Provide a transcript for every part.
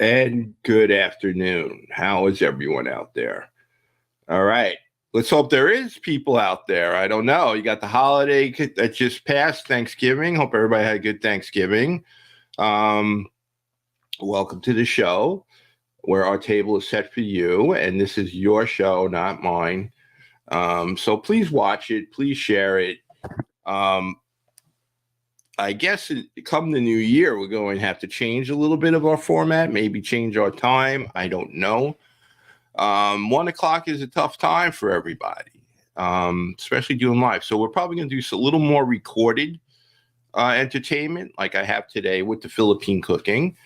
and good afternoon. How is everyone out there? All right. Let's hope there is people out there. I don't know. You got the holiday that just passed, Thanksgiving. Hope everybody had a good Thanksgiving. Um, Welcome to the show where our table is set for you, and this is your show, not mine. So please watch it. Please share it. Um, I guess come the new year, we're going to have to change a little bit of our format, maybe change our time. I don't know. 1 o'clock is a tough time for everybody, especially doing live. So we're probably going to do a little more recorded entertainment like I have today with the Philippine cooking.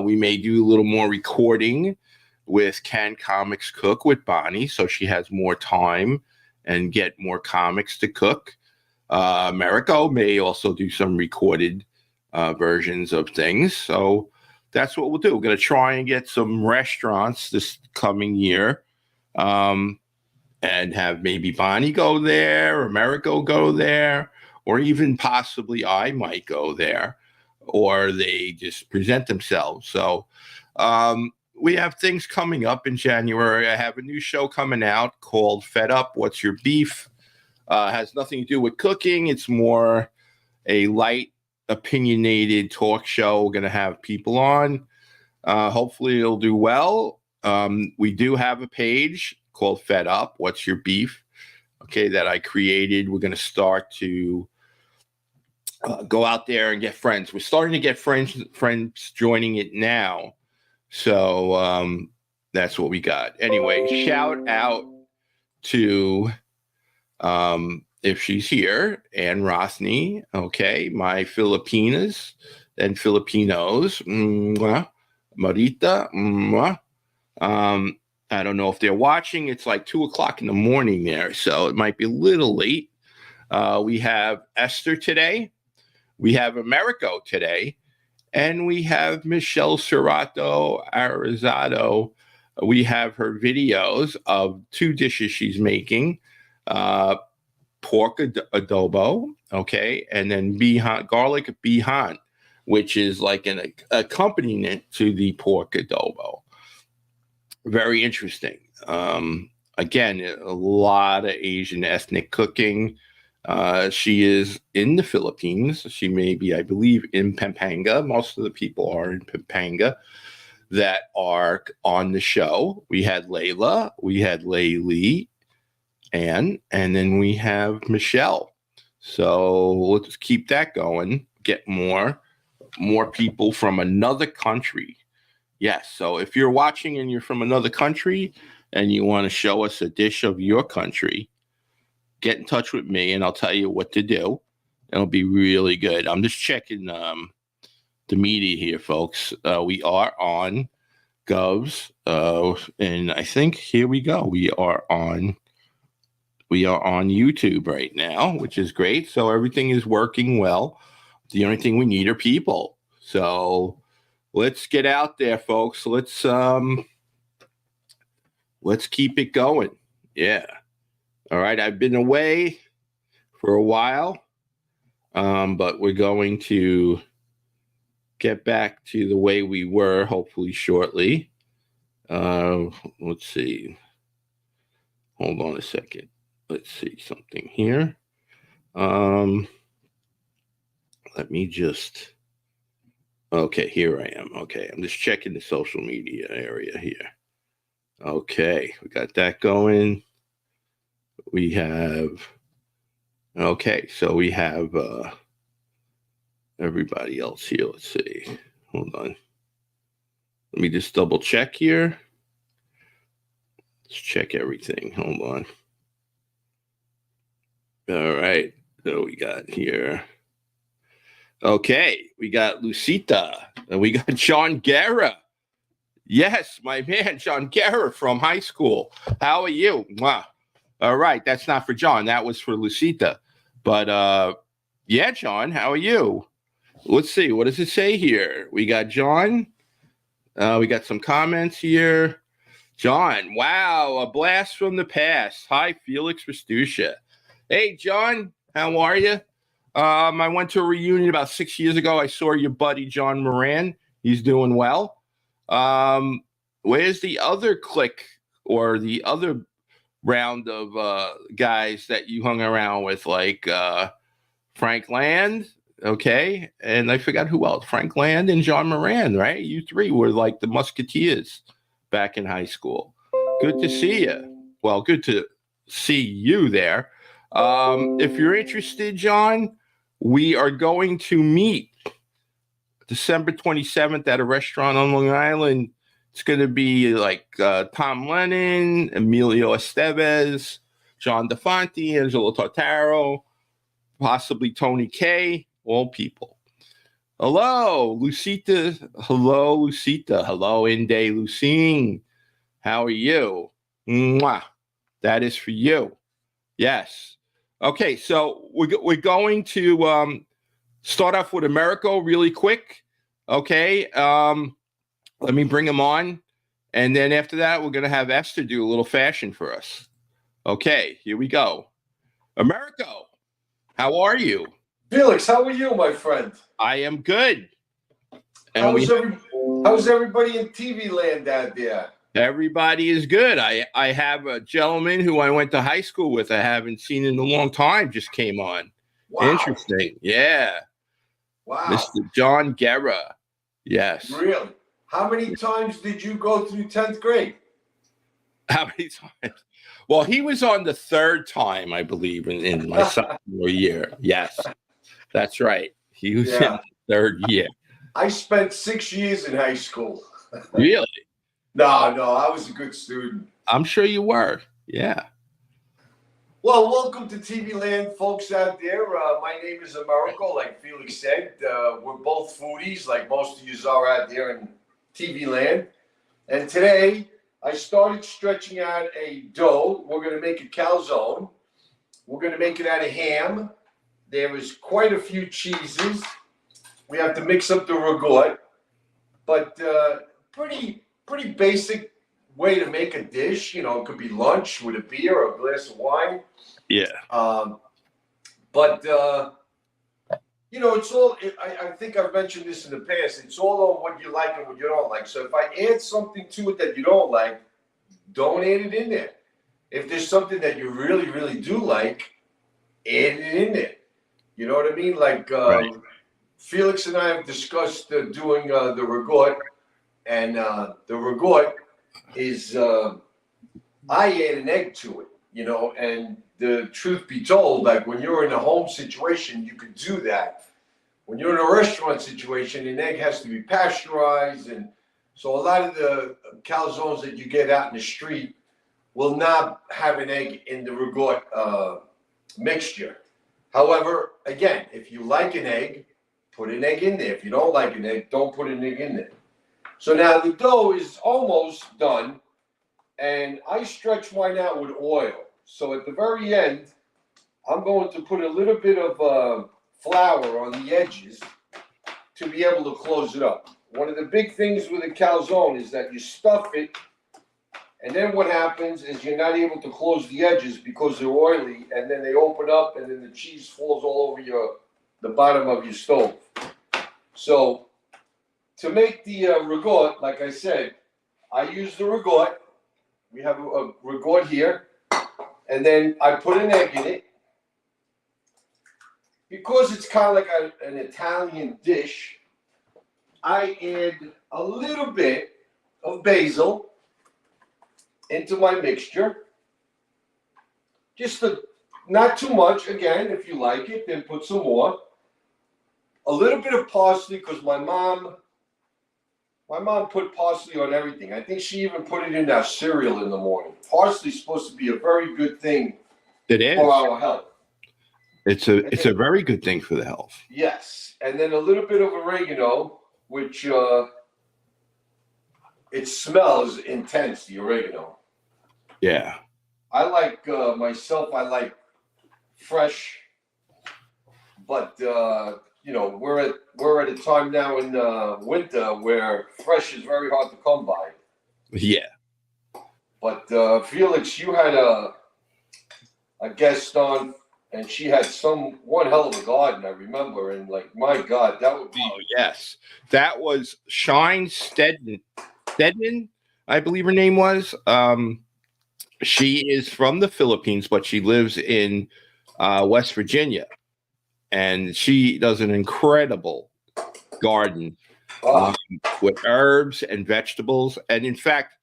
We may do a little more recording with Can Comics Cook with Bonnie, so she has more time and get more comics to cook. Americo may also do some recorded versions of things. So that's what we'll do. We're going to try and get some restaurants this coming year and have maybe Bonnie go there, or Americo go there, or even possibly I might go there, or they just present themselves. So we have things coming up in January. I have a new show coming out called Fed Up, What's Your Beef? Has nothing to do with cooking. It's more a light, opinionated talk show. We're going to have people on. Hopefully it'll do well. We do have a page called Fed Up, What's Your Beef? Okay, that I created. We're going to start to go out there and get friends. We're starting to get friends joining it now. So that's what we got. Anyway, shout out to... if she's here, Ann Rosny, okay, my Filipinas and Filipinos, Marita, I don't know if they're watching. It's like 2:00 in the morning there, so it might be a little late. We have Esther today, we have Americo today, and we have Michelle Serrato Arizado. We have her videos of 2 dishes she's making. Pork adobo, okay, and then garlic bihan, which is like an accompaniment to the pork adobo. Very interesting. Again, a lot of Asian ethnic cooking. She is in the Philippines. She may be, I believe, in Pampanga. Most of the people are in Pampanga that are on the show. We had Layla, we had Laylee, and then we have Michelle. So let's keep that going. Get more people from another country. Yes. So if you're watching and you're from another country and you want to show us a dish of your country, get in touch with me and I'll tell you what to do. It'll be really good. I'm just checking the media here, folks. We are on Govs, and I think here we go. We are on YouTube right now, which is great. So everything is working well. The only thing we need are people. So let's get out there, folks. Let's keep it going. Yeah. All right. I've been away for a while, but we're going to get back to the way we were, hopefully shortly. Let's see. Hold on a second. Let's see something here. Let me just... Okay, here I am. Okay, I'm just checking the social media area here. Okay, we got that going. We have... Okay, so we have everybody else here. Let's see. Hold on. Let me just double check here. Let's check everything. Hold on. All right. So we got here. Okay. We got Lucita. And we got John Guerra. Yes, my man, John Guerra from high school. How are you? Wow. All right. That's not for John. That was for Lucita. But yeah, John, how are you? Let's see. What does it say here? We got John. We got some comments here. John, wow, a blast from the past. Hi, Felix Restucia. Hey, John, how are you? I went to a reunion about 6 years ago. I saw your buddy, John Moran. He's doing well. Where's the other clique or the other round of guys that you hung around with, like Frank Land? Okay, and I forgot who else. Frank Land and John Moran, right? You three were like the Musketeers back in high school. Good to see you. Well, good to see you there. If you're interested, John, we are going to meet December 27th at a restaurant on Long Island. It's going to be like Tom Lennon, Emilio Estevez, John DeFonte, Angelo Tartaro, possibly Tony Kaye, all people. Hello, Lucita. Hello, Lucita. Hello, Inde Lucine. How are you? Mwah. That is for you. Yes. Okay, so we're going to start off with Americo really quick. Okay. Let me bring him on. And then after that, we're going to have Esther do a little fashion for us. Okay, here we go. Americo, how are you? Felix, how are you, my friend? I am good. And how's everybody in TV land out there? Everybody is good. I have a gentleman who I went to high school with. I haven't seen in a long time. Just came on. Wow. Interesting. Yeah. Wow. Mr. John Guerra. Yes. Really? How many times did you go through 10th grade? How many times? Well, he was on the third time, I believe, in my sophomore year. Yes. That's right. He was in the third year. I spent 6 years in high school. Really? No, I was a good student. I'm sure you were. Yeah. Well, welcome to TV Land, folks out there. My name is Americo, like Felix said. We're both foodies, like most of you are out there in TV Land. And today, I started stretching out a dough. We're going to make a calzone. We're going to make it out of ham. There is quite a few cheeses. We have to mix up the ragout. But pretty basic way to make a dish. You know, it could be lunch with a beer or a glass of wine. Yeah. You know, it's all, I think I've mentioned this in the past, it's all on what you like and what you don't like. So if I add something to it that you don't like, don't add it in there. If there's something that you really, really do like, add it in there. You know what I mean? Like right. Felix and I have discussed doing the ragout. And the ragout is, I add an egg to it, you know, and the truth be told, like when you're in a home situation, you could do that. When you're in a restaurant situation, an egg has to be pasteurized. And so a lot of the calzones that you get out in the street will not have an egg in the ragout mixture. However, again, if you like an egg, put an egg in there. If you don't like an egg, don't put an egg in there. So now the dough is almost done, and I stretch mine out with oil. So at the very end, I'm going to put a little bit of flour on the edges to be able to close it up. One of the big things with a calzone is that you stuff it, and then what happens is you're not able to close the edges because they're oily, and then they open up, and then the cheese falls all over the bottom of your stove. So to make the ragout, like I said, I use the ragout. We have a ragout here, and then I put an egg in it. Because it's kind of like an Italian dish, I add a little bit of basil into my mixture. Just not too much. Again, if you like it, then put some more. A little bit of parsley, because my mom put parsley on everything. I think she even put it in our cereal in the morning. Parsley is supposed to be a very good thing for our health. It's a very good thing for the health. Yes. And then a little bit of oregano, which it smells intense, the oregano. Yeah. I like I like fresh, but you know, we're at a time now in winter where fresh is very hard to come by. Yeah. But Felix, you had a guest on, and she had one hell of a garden, I remember, and like, my God, that would be. Oh yes, that was Shine Stedman. Stedman, I believe her name was. She is from the Philippines, but she lives in West Virginia, and she does an incredible garden Oh, with herbs and vegetables. And in fact,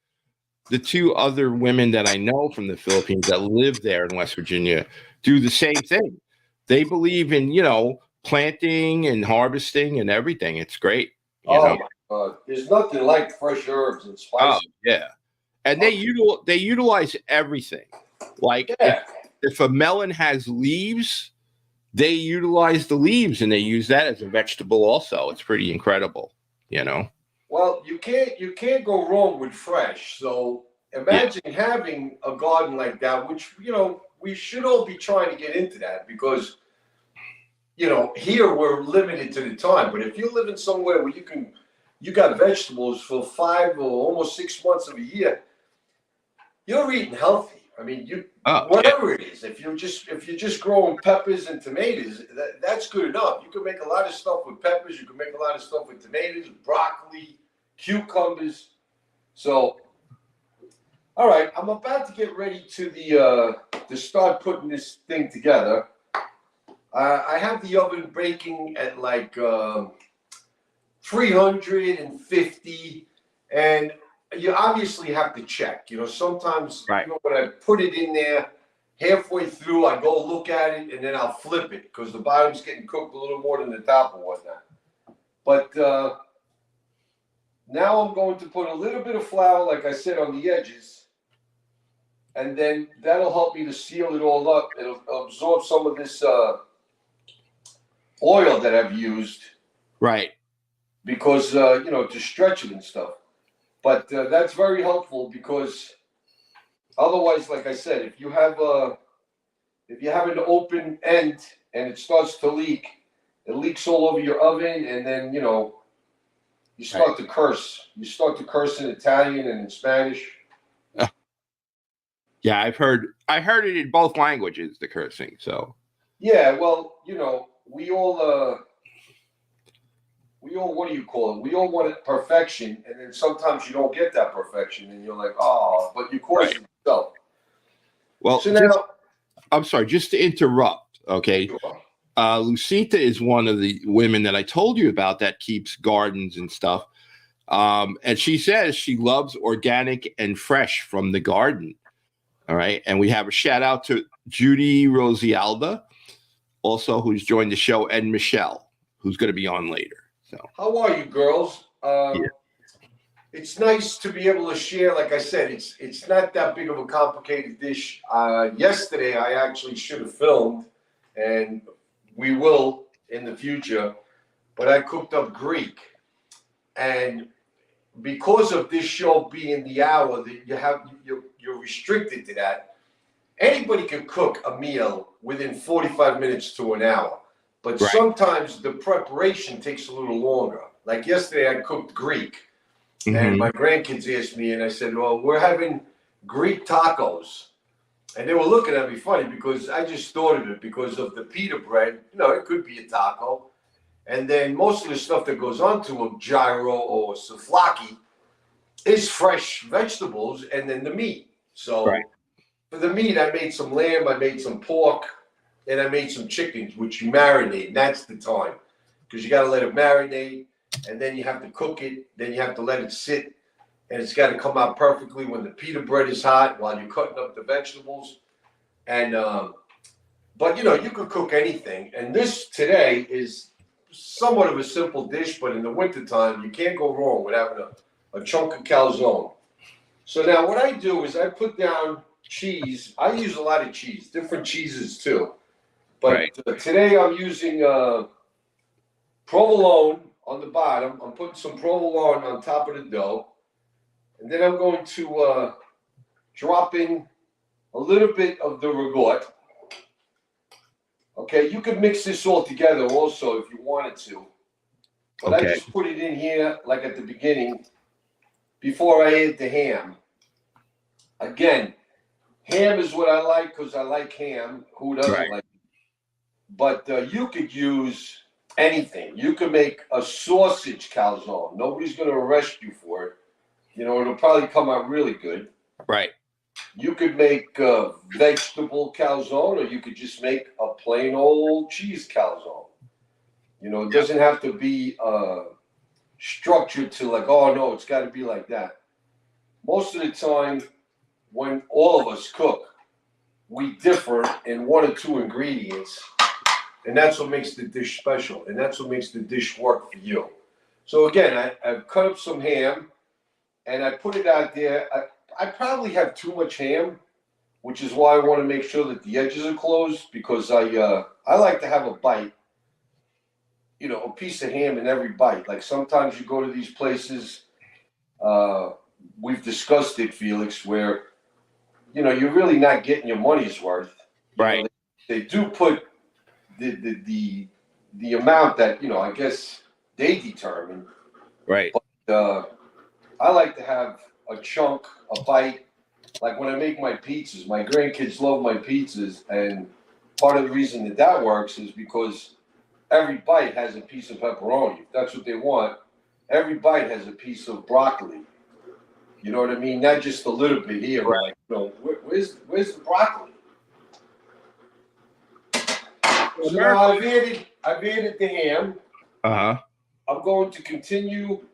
the two other women that I know from the Philippines that live there in West Virginia do the same thing. They believe in, planting and harvesting and everything. It's great, oh my God. There's nothing like fresh herbs and Oh, spices. yeah. And they utilize everything. Like Yeah. if a melon has leaves, they utilize the leaves and they use that as a vegetable also. It's pretty incredible. Well, you can't go wrong with fresh. So Yeah. imagine having a garden like that, which we should all be trying to get into that because here we're limited to the time. But if you're living somewhere where you got vegetables for 5 or almost 6 months of a year, you're eating healthy. I mean, Oh, yeah. whatever it is, if you're just growing peppers and tomatoes, that's good enough. You can make a lot of stuff with peppers. You can make a lot of stuff with tomatoes, broccoli, cucumbers. So, all right, I'm about to get ready to start putting this thing together. I have the oven baking at like 350, and you obviously have to check. Sometimes Right. when I put it in there, halfway through I go look at it and then I'll flip it because the bottom's getting cooked a little more than the top and whatnot. But now I'm going to put a little bit of flour, like I said, on the edges, and then that'll help me to seal it all up. It'll absorb some of this oil that I've used Right. because to stretch it and stuff. But that's very helpful because otherwise, like I said, if you have an open end and it starts to leak, it leaks all over your oven, and then you start to curse. You start to curse in Italian and in Spanish. Yeah, I heard it in both languages, the cursing. So Yeah, well, we all what do you call it? We all want it perfection, and then sometimes you don't get that perfection, and you're like, oh, but you cause Right. yourself. well, So now, I'm sorry, just to interrupt, okay? Lucita is one of the women that I told you about that keeps gardens and stuff. And she says she loves organic and fresh from the garden. All right. And we have a shout out to Judy Rosialda, also who's joined the show, and Michelle, who's going to be on later. So how are you, girls? Yeah. It's nice to be able to share. Like I said, it's not that big of a complicated dish. Yesterday, I actually should have filmed, and we will in the future. But I cooked up Greek, and because of this show being the hour that you're restricted to that. Anybody can cook a meal within 45 minutes to an hour, but Right. sometimes the preparation takes a little longer. Like yesterday, I cooked Greek. And my grandkids asked me, and I said, well, we're having Greek tacos. And they were looking at me funny because I just thought of it because of the pita bread. It could be a taco. And then most of the stuff that goes onto a gyro or souvlaki is fresh vegetables and then the meat. So Right. for the meat, I made some lamb, I made some pork, and I made some chickens, which you marinate. And that's the time because you got to let it marinate. And then you have to cook it. Then you have to let it sit, and it's got to come out perfectly when the pita bread is hot while you're cutting up the vegetables. And but you could cook anything. And this today is somewhat of a simple dish, but in the wintertime, you can't go wrong with having a chunk of calzone. So now what I do is I put down cheese. I use a lot of cheese, different cheeses too. But Right. Today I'm using provolone on the bottom. I'm putting some provolone on top of the dough. And then I'm going to drop in a little bit of the ragout. Okay, you could mix this all together also if you wanted to. But Okay. I just put it in here like at the beginning before I add the ham. Again, ham is what I like because I like ham. Who doesn't Right. like it? But you could use anything. You could make a sausage calzone. Nobody's going to arrest you for it. You know, it'll probably come out really good. Right. You could make vegetable calzone, or you could just make a plain old cheese calzone. You know, it doesn't have to be structured to like, oh no, it's got to be like that. Most of the time, when all of us cook, we differ in one or two ingredients, and that's what makes the dish special, and that's what makes the dish work for you. So again, I've cut up some ham, and I put it out there. I probably have too much ham, which is why I want to make sure that the edges are closed, because I like to have a bite, you know, a piece of ham in every bite. Like sometimes you go to these places, we've discussed it, Felix, where, you know, you're really not getting your money's worth. Right. They do put the amount that, you know, I guess they determine. Right. But I like to have a chunk, a bite. Like when I make my pizzas, my grandkids love my pizzas, and part of the reason that that works is because every bite has a piece of pepperoni. If that's what they want, every bite has a piece of broccoli. You know what I mean? Not just a little bit here, Right. like, you know, where's the broccoli? So now I've added the ham. Uh-huh. I'm going to continue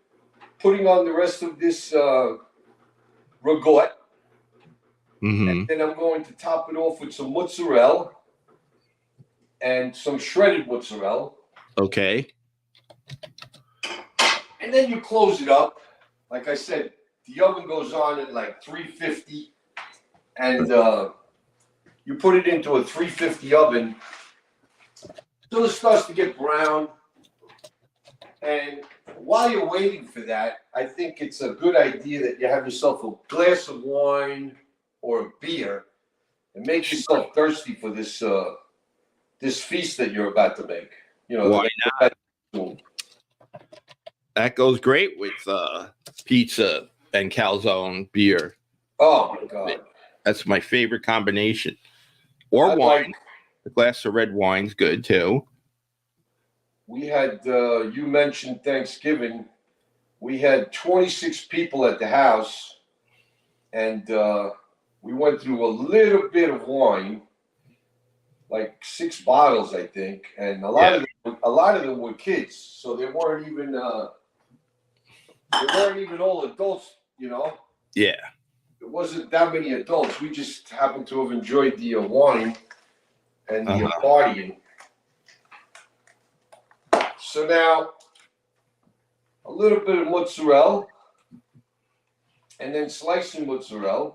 putting on the rest of this ragout. Mm-hmm. And then I'm going to top it off with some mozzarella and some shredded mozzarella. Okay. And then you close it up. Like I said, the oven goes on at like 350, and you put it into a 350 oven till it starts to get brown. And while you're waiting for that, I think it's a good idea that you have yourself a glass of wine or a beer and make yourself thirsty for this this feast that you're about to make. You know, why not? That goes great with pizza and calzone beer. Oh my God. That's my favorite combination. Or I'd wine. like- A glass of red wine's good too. We had, you mentioned Thanksgiving. We had 26 people at the house, and we went through a little bit of wine, like 6 bottles, I think, and a lot of them were kids, so they weren't even all adults, you know. Yeah. It wasn't that many adults. We just happened to have enjoyed the wine and the partying. So now, a little bit of mozzarella, and then slicing mozzarella,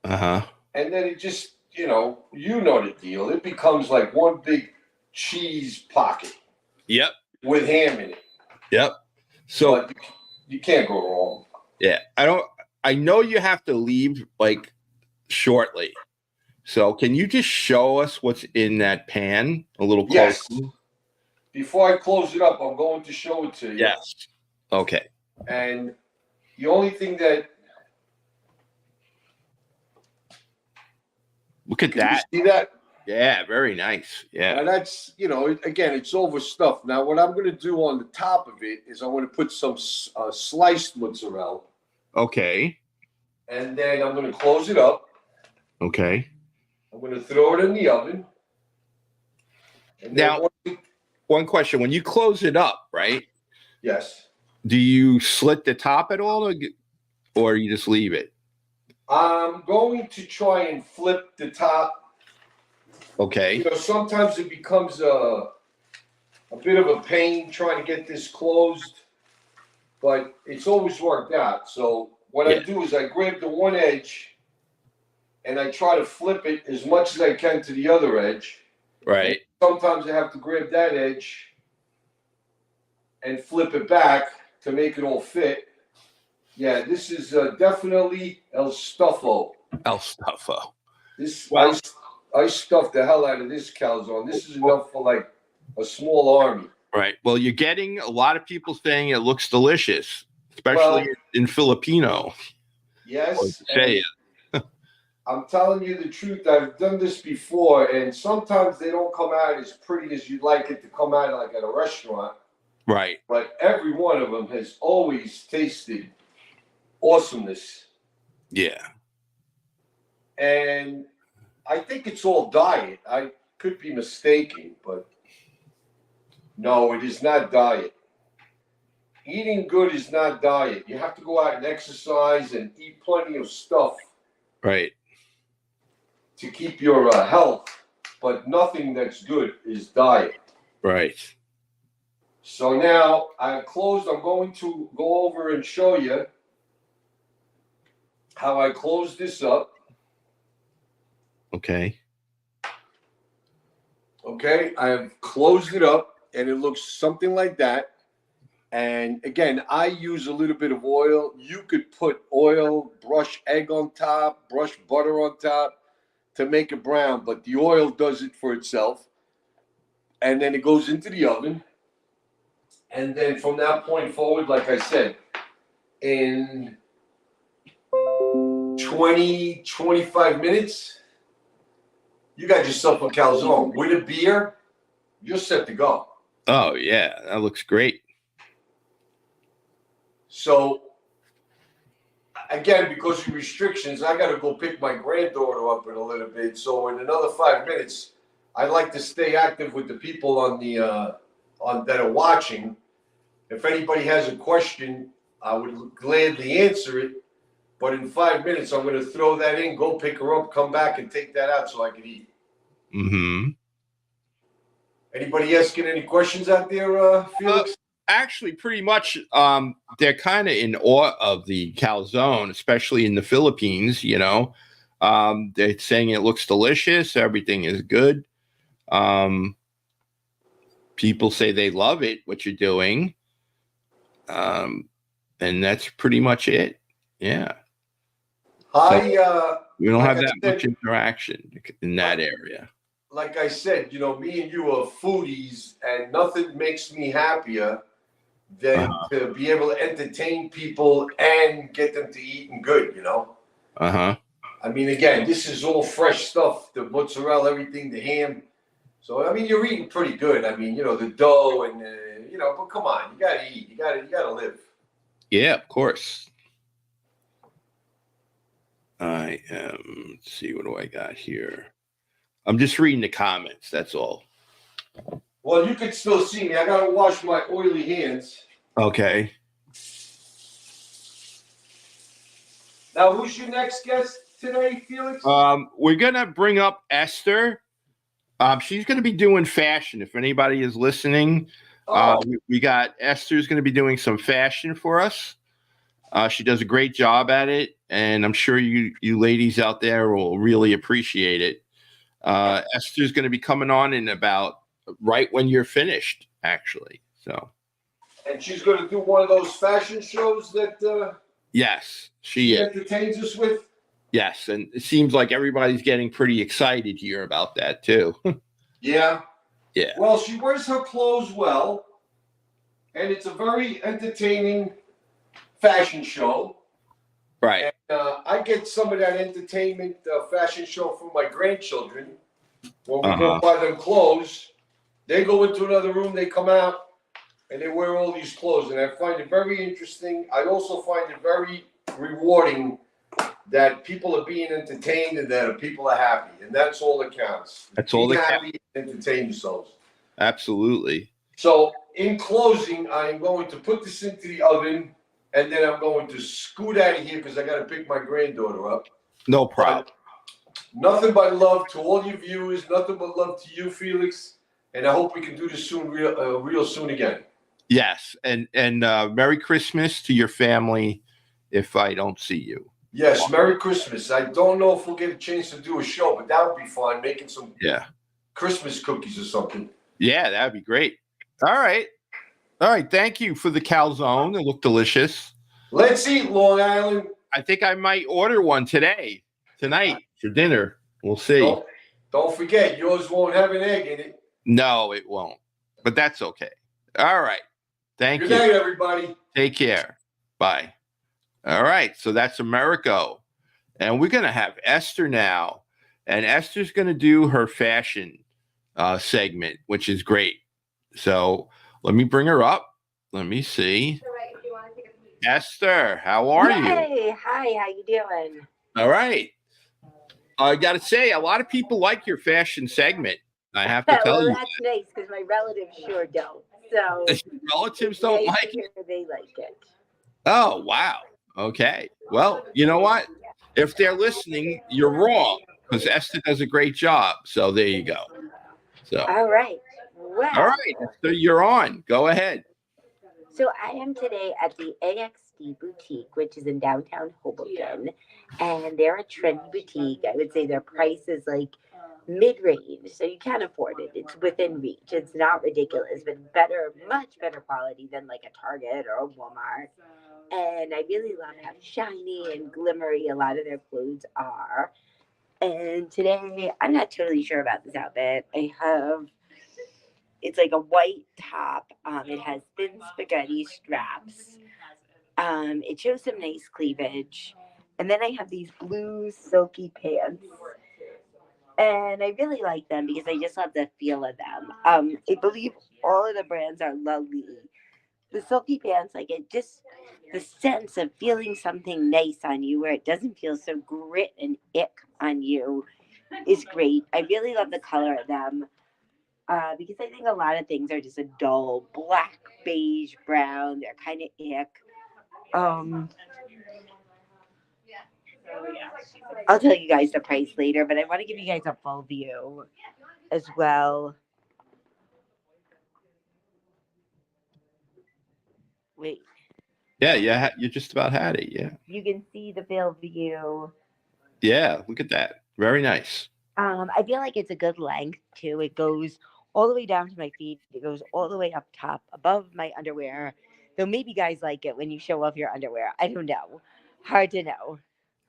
Uh-huh. and then it just, you know the deal. It becomes like one big cheese pocket Yep. with ham in it. Yep. So But you can't go wrong. yeah, I know you have to leave like shortly. So can you just show us what's in that pan a little closer? Yes. Before I close it up, I'm going to show it to you. Yes. Okay. And the only thing that Look at can that. you see that? Yeah, very nice. Yeah. And that's, again, it's overstuffed. Now, what I'm going to do on the top of it is I'm going to put some sliced mozzarella, Okay. and then I'm going to close it up. Okay. I'm going to throw it in the oven. And Now- One question. When you close it up, right? yes, Do you slit the top at all or you just leave it? I'm going to try and flip the top. Okay. Sometimes it becomes a bit of a pain trying to get this closed, but it's always worked out. So what I do is I grab the one edge and I try to flip it as much as I can to the other edge. Right. Sometimes I have to grab that edge and flip it back to make it all fit. Yeah, this is definitely El Stuffo. El Stuffo. This Well- I stuffed the hell out of this calzone. This is enough for like a small army. Right. Well, you're getting a lot of people saying it looks delicious, especially in Filipino. Yes. Or say it. I'm telling you the truth. I've done this before, and sometimes they don't come out as pretty as you'd like it to come out, like at a restaurant. Right. But every one of them has always tasted awesomeness. Yeah. And I think it's all diet. I could be mistaken, but no, it is not diet. Eating good is not diet. You have to go out and exercise and eat plenty of stuff Right. to keep your health, but nothing that's good is diet. Right. So now I've closed. I'm going to go over and show you how I close this up. Okay. Okay, I have closed it up and it looks something like that. And again, I use a little bit of oil. You could put oil, brush egg on top, brush butter on top to make it brown, but the oil does it for itself. And then it goes into the oven. And then from that point forward, like I said, in 20, 25 minutes, you got yourself a calzone. With a beer, you're set to go. Oh, yeah. That looks great. So, again, because of restrictions, I got to go pick my granddaughter up in a little bit. So, in another 5 minutes, I'd like to stay active with the people on the that are watching. If anybody has a question, I would gladly answer it. But in 5 minutes, I'm going to throw that in, go pick her up, come back, and take that out so I can eat. Mm-hmm. Anybody asking any questions out there, Felix? Actually, pretty much, they're kind of in awe of the calzone, especially in the Philippines. You know, they're saying it looks delicious. Everything is good. People say they love it, what you're doing, and that's pretty much it. Yeah. We don't Like have I that said- much interaction in that area. Like I said, you know, me and you are foodies, and nothing makes me happier than to be able to entertain people and get them to eating good, you know? Uh-huh. I mean, again, this is all fresh stuff, the mozzarella, everything, the ham. So, I mean, you're eating pretty good. I mean, you know, the dough and, you know, but come on, you got to eat. You got to live. Yeah, of course. I am, let's see, what do I got here? I'm just reading the comments, that's all. Well, you can still see me. I got to wash my oily hands. Okay. Now, who's your next guest today, Felix? We're gonna bring up Esther. She's gonna be doing fashion. If anybody is listening, we got Esther's gonna be doing some fashion for us. She does a great job at it, and I'm sure you ladies out there will really appreciate it. Esther's gonna be coming on in about right when you're finished, actually. So. And she's going to do one of those fashion shows that Yes, she is. entertains us with. Yes, and it seems like everybody's getting pretty excited here about that too. Yeah. Yeah. Well, she wears her clothes well, and it's a very entertaining fashion show. Right. And I get some of that entertainment fashion show from my grandchildren. When we go buy them clothes, they go into another room, they come out, and they wear all these clothes. And I find it very interesting. I also find it very rewarding that people are being entertained and that people are happy. And that's all that counts. That's all that counts. Be happy, entertain yourselves. Absolutely. So in closing, I'm going to put this into the oven, and then I'm going to scoot out of here because I got to pick my granddaughter up. No problem. Nothing but love to all you viewers. Nothing but love to you, Felix. And I hope we can do this soon, real soon again. Yes, and Merry Christmas to your family if I don't see you. Yes, Merry Christmas. I don't know if we'll get a chance to do a show, but that would be fun, making some Christmas cookies or something. Yeah, that'd be great. All right. Thank you for the calzone. It looked delicious. Let's eat, Long Island. I think I might order one tonight for dinner. We'll see. Don't forget, yours won't have an egg in it. No, it won't. But that's okay. All right. Thank you. Good night, everybody. Take care. Bye. All right. So that's Americo. And we're going to have Esther now. And Esther's going to do her fashion segment, which is great. So let me bring her up. Let me see. Esther, how are you? Hey, hi, how you doing? All right. I got to say, a lot of people like your fashion segment. I have to tell Well, you, that's nice because my relatives sure don't. So relatives it's don't nice like to it. hear they like it. Oh, wow. Okay. Well, you know what? If they're listening, you're wrong because Esther does a great job. So there you go. So, All right. all Well, right, Esther, you're on. Go ahead. so I am today at the AXD Boutique, which is in downtown Hoboken, and they're a trendy boutique. I would say their price is like mid-range, so you can afford it. It's within reach. It's not ridiculous, but better, much better quality than like a Target or a Walmart. And I really love how shiny and glimmery a lot of their clothes are. And today, I'm not totally sure about this outfit. I have it's like a white top. It has thin spaghetti straps. It shows some nice cleavage. And then I have these blue silky pants. And I really like them because I just love the feel of them. I believe all of the brands are lovely. The silky pants, like it just the sense of feeling something nice on you where it doesn't feel so grit and ick on you is great. I really love the color of them because I think a lot of things are just a dull black, beige, brown. They're kind of ick. Um, I'll tell you guys the price later, but I want to give you guys a full view as well. Wait, Yeah, yeah, you just about had it. Yeah. you can see the full view. Yeah, look at that. Very nice. I feel like it's a good length too. It goes all the way down to my feet. It goes all the way up top, above my underwear. Though maybe guys like it when you show off your underwear. I don't know. Hard to know.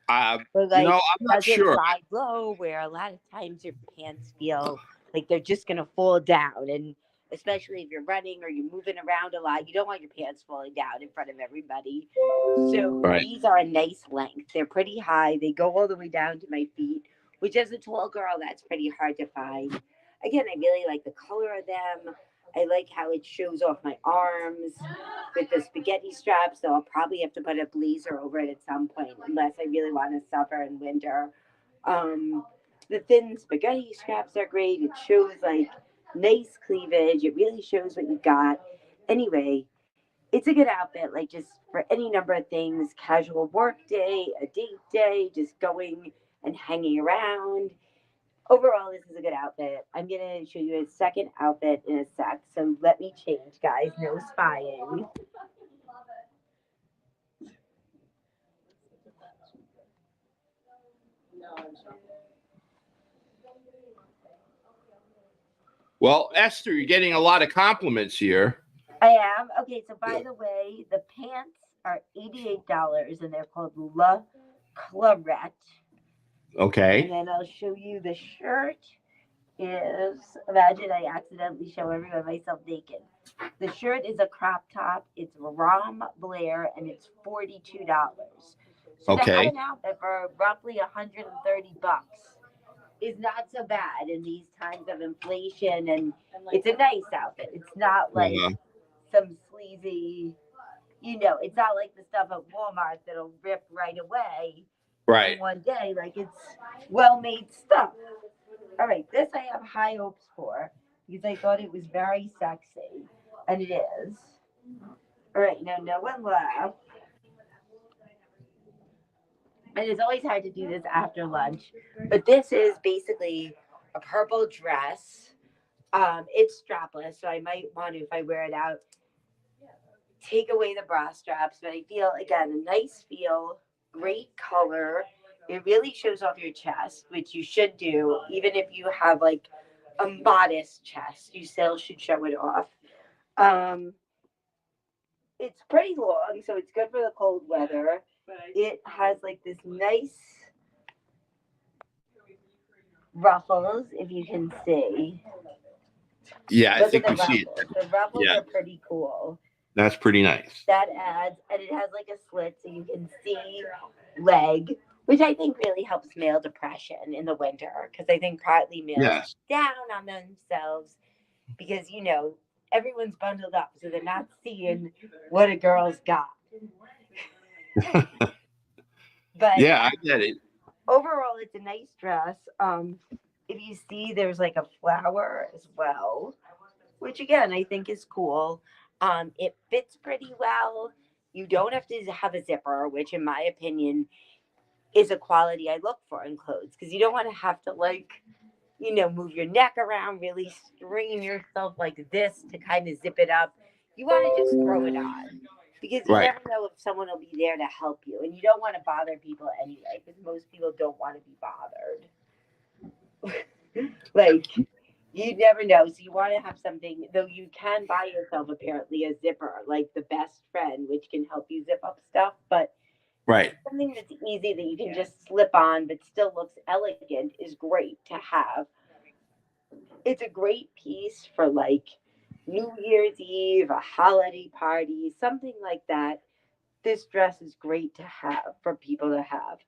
Uh, But you know, like, I'm not doesn't sure. lie low where a lot of times your pants feel like they're just gonna fall down, and especially if you're running or you're moving around a lot, you don't want your pants falling down in front of everybody. So Right. these are a nice length. They're pretty high. They go all the way down to my feet, which as a tall girl, that's pretty hard to find. Again, I really like the color of them. I like how it shows off my arms with the spaghetti straps. So I'll probably have to put a blazer over it at some point, unless I really want to suffer in winter. Um, the thin spaghetti straps are great. It shows like nice cleavage. It really shows what you got. Anyway, it's a good outfit, like just for any number of things, casual work day, a date day, just going and hanging around. Overall, this is a good outfit. I'm gonna show you a second outfit in a sec. So let me change, guys. No spying. Well, Esther, you're getting a lot of compliments here. I am. Okay, so by the way, the pants are $88 and they're called La Clarette. And Okay. then I'll show you the shirt is imagine I accidentally show everyone myself naked. The shirt is a crop top. It's Rom Blair and it's $42. So to have Okay. an outfit for roughly $130 is not so bad in these times of inflation, and it's a nice outfit. It's not like Uh, some sleazy, it's not like the stuff at Walmart that'll rip right away right. in one day. Like it's well made stuff. All right, this I have high hopes for because I thought it was very sexy, and it is. All right, now no one laughed. And it's always hard to do this after lunch, but this is basically a purple dress. It's strapless, so I might want to, if I wear it out, take away the bra straps. But I feel again a nice feel, great color. It really shows off your chest, which you should do, even if you have like a modest chest. You still should show it off. Um, it's pretty long, so it's good for the cold weather. It has like this nice ruffles, if you can see. Yeah, I Look at think the we see it. ruffles. The ruffles Yeah, are pretty cool. that's pretty nice. That adds, and it has like a slit so you can see leg, which I think really helps male depression in the winter because I think partly males Yes. down on themselves because everyone's bundled up, so they're not seeing what a girl's got. But Yeah, I get it. overall, it's a nice dress. If you see, there's like a flower as well, which again I think is cool. It fits pretty well. You don't have to have a zipper, which in my opinion is a quality I look for in clothes because you don't want to have to like, move your neck around, really strain yourself like this to kind of zip it up. You want to just throw it on because you Right. never know if someone will be there to help you, and you don't want to bother people anyway because most people don't want to be bothered. Like, you never know. So you want to have something, though you can buy yourself apparently a zipper, like the best friend, which can help you zip up stuff, but Right. something that's easy that you can just slip on but still looks elegant is great to have. It's a great piece for like New Year's Eve, a holiday party, something like that. This dress is great to have for people to have.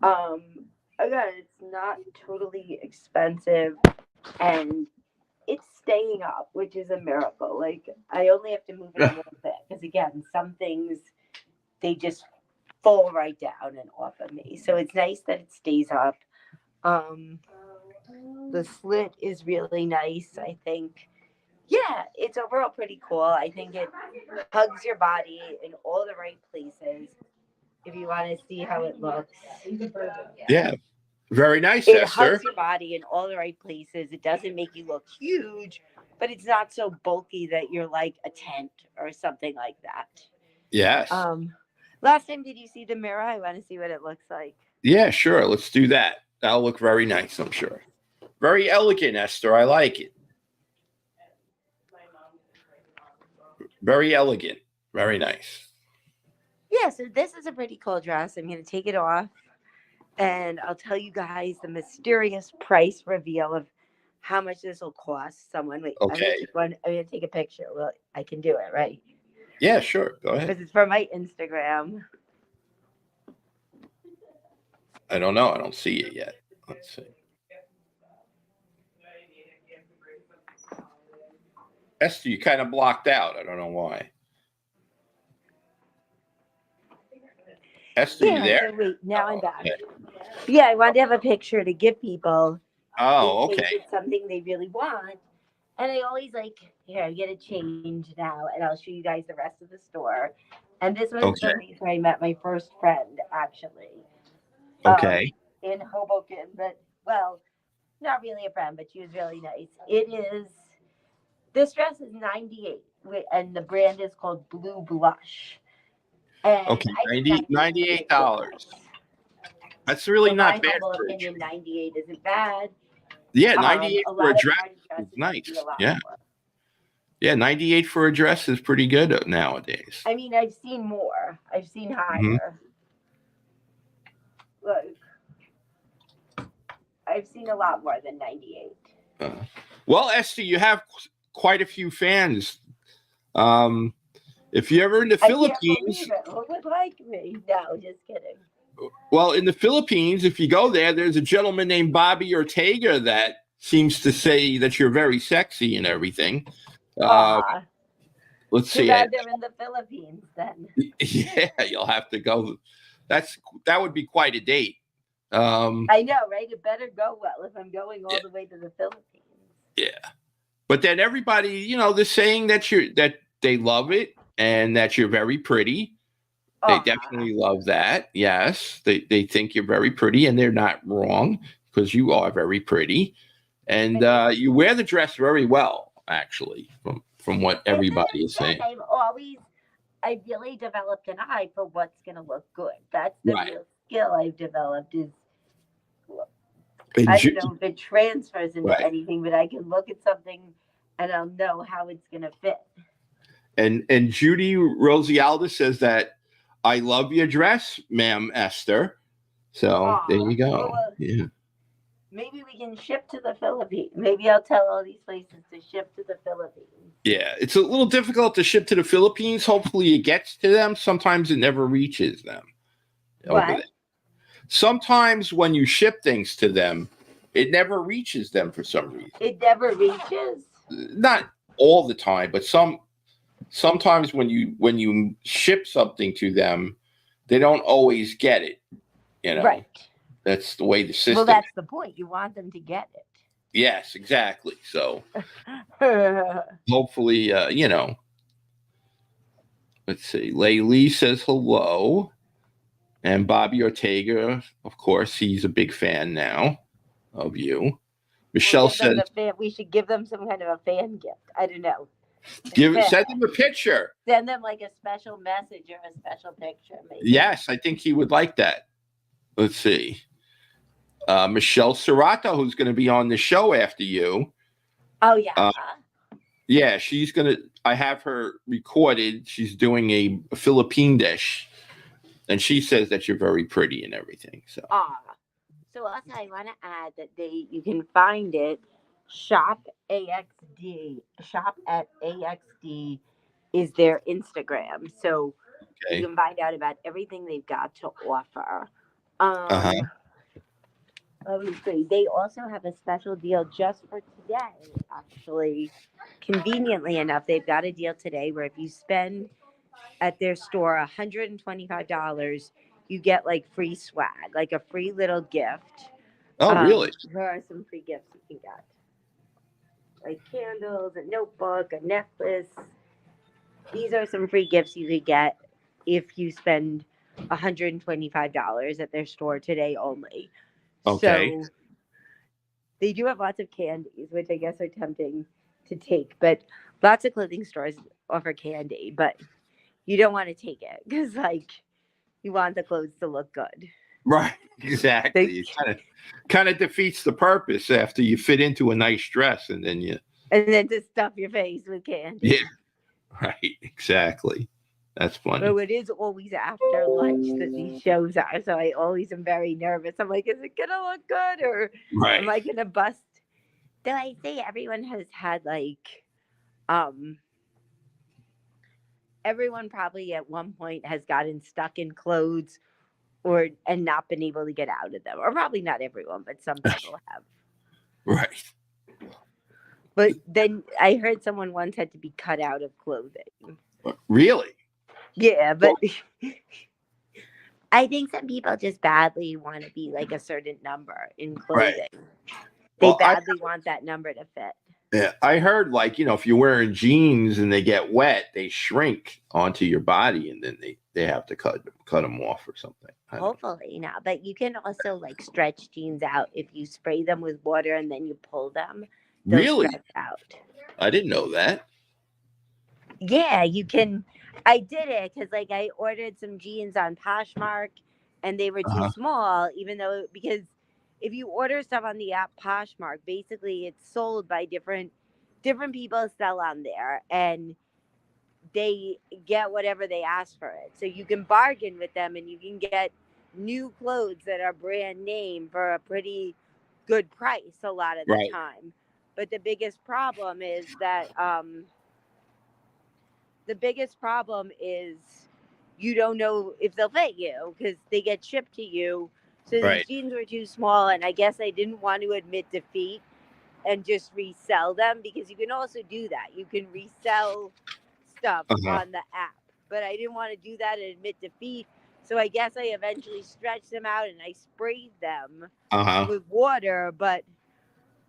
Um, Again, it's not totally expensive and it's staying up, which is a miracle. Like I only have to move it a little bit because again, some things they just fall right down and off of me. So it's nice that it stays up. Um, the slit is really nice, I think. Yeah, it's overall pretty cool. I think it hugs your body in all the right places. If you want to see how it looks, Yeah. Very nice, it Esther. hugs your body in all the right places. It doesn't make you look huge, but it's not so bulky that you're like a tent or something like that. Yes. Last time, did you see the mirror? I want to see what it looks like. Yeah, sure. Let's do that. That'll look very nice, I'm sure. Very elegant, Esther. I like it. Very elegant. Very nice. Yeah, so this is a pretty cool dress. I'm going to take it off and I'll tell you guys the mysterious price reveal of how much this will cost someone. Wait, Okay. I'm going to take a picture. Well, I can do it, right? Yeah, sure. Go ahead. Because it's for my Instagram. I don't know. I don't see it yet. Let's see. Esther, you kind of blocked out. I don't know why. Esther, you there? So wait, now I'm back. Okay. Yeah, I wanted to have a picture to give people. Oh, in case okay. it's something they really want. And I always like, here, I get a change now, and I'll show you guys the rest of the store. And this was Okay. the place where I met my first friend, actually. Okay. In Hoboken, but well, not really a friend, but she was really nice. This dress is 98, and the brand is called Blue Blush. And Okay. I think $98. That's really in not my bad humble for a opinion, dress. 98 isn't bad. Yeah, 98 A for a lot of dress party is dresses nice. would be a lot Yeah. more. Yeah, 98 for a dress is pretty good nowadays. I mean, I've seen more. I've seen higher. Look, I've seen a lot more than 98. Well, Esther, you have quite a few fans. If you're ever in the I can't Philippines, believe it. Who would like me? No, just kidding. well, in the Philippines, if you go there, there's a gentleman named Bobby Ortega that seems to say that you're very sexy and everything. Let's Too see. bad they're in the Philippines then. Yeah, you'll have to go. That would be quite a date. I know, right? It better go well if I'm going all Yeah. the way to the Philippines. Yeah, but then everybody, they're saying that they love it and that you're very pretty. They definitely love that. Yes, they think you're very pretty, and they're not wrong because you are very pretty, and you wear the dress very well, actually, from what everybody is saying. I've really developed an eye for what's going to look good. That's the Right. real skill I've developed is, And I don't know if it transfers into Right. anything, but I can look at something and I'll know how it's going to fit. And Judy Rosialda says that I love your dress, ma'am, Esther. So there you go. Well, Yeah. maybe we can ship to the Philippines. Maybe I'll tell all these places to ship to the Philippines. Yeah. It's a little difficult to ship to the Philippines. Hopefully it gets to them. Sometimes it never reaches them. over What? there. Sometimes when you ship things to them, it never reaches them for some reason. It never reaches. Not all the time, but sometimes when you ship something to them, they don't always get it. You know, Right. that's the way the system. Well, that's the point. You want them to get Yes, exactly. So it. hopefully, let's see. Lei Lee says hello. And Bobby Ortega, of course, he's a big fan now of you. Michelle says, we should give them some kind of a fan gift. I don't know. send him a picture. Send them like a special message or a special picture. Maybe. Yes, I think he would like that. Let's see. Michelle Serrato, who's going to be on the show after you. Oh, yeah. Yeah, I have her recorded. She's doing a Philippine dish. And she says that you're very pretty and everything. So also I want to add that you can find it. Shop AXD. Shop at AXD is their Instagram. So you can find out about everything they've got to offer. Let me see. They also have a special deal just for today, actually. Conveniently enough, they've got a deal today where if you spend at their store $125, you get like free swag, like a free little gift. Oh, really? There are some free gifts you can get, like candles, a notebook, a necklace. These are some free gifts you could get if you spend $125 at their store today only. Okay. So they do have lots of candies, which I guess are tempting to take, but lots of clothing stores offer candy, but you don't want to take it because, like, you want the clothes to look good. Right, exactly. It kind of defeats the purpose after you fit into a nice dress and then to stuff your face with candy. Yeah, right, exactly. That's funny. So it is always after lunch that these shows are, so I always am very nervous. I'm like, is it gonna look good or am I gonna bust? Though I say everyone has had like, everyone probably at one point has gotten stuck in clothes and not been able to get out of them. Or probably not everyone, but some people have. Right. But then I heard someone once had to be cut out of clothing. Really? Yeah, but I think some people just badly want to be like a certain number in clothing. Right. They badly want that number to fit. Yeah, I heard like, if you're wearing jeans and they get wet, they shrink onto your body and then they have to cut them off or something. Hopefully not. But you can also like stretch jeans out if you spray them with water and then you pull them. Really? Stretch out. I didn't know that. Yeah, you can. I did it because like I ordered some jeans on Poshmark and they were too small, because if you order stuff on the app Poshmark, basically it's sold by different people sell on there and they get whatever they ask for it. So you can bargain with them and you can get new clothes that are brand name for a pretty good price a lot of the time. But the biggest problem is that you don't know if they'll fit you because they get shipped to you. So these jeans were too small, and I guess I didn't want to admit defeat and just resell them because you can also do that. You can resell stuff on the app, but I didn't want to do that and admit defeat. So I guess I eventually stretched them out and I sprayed them with water, but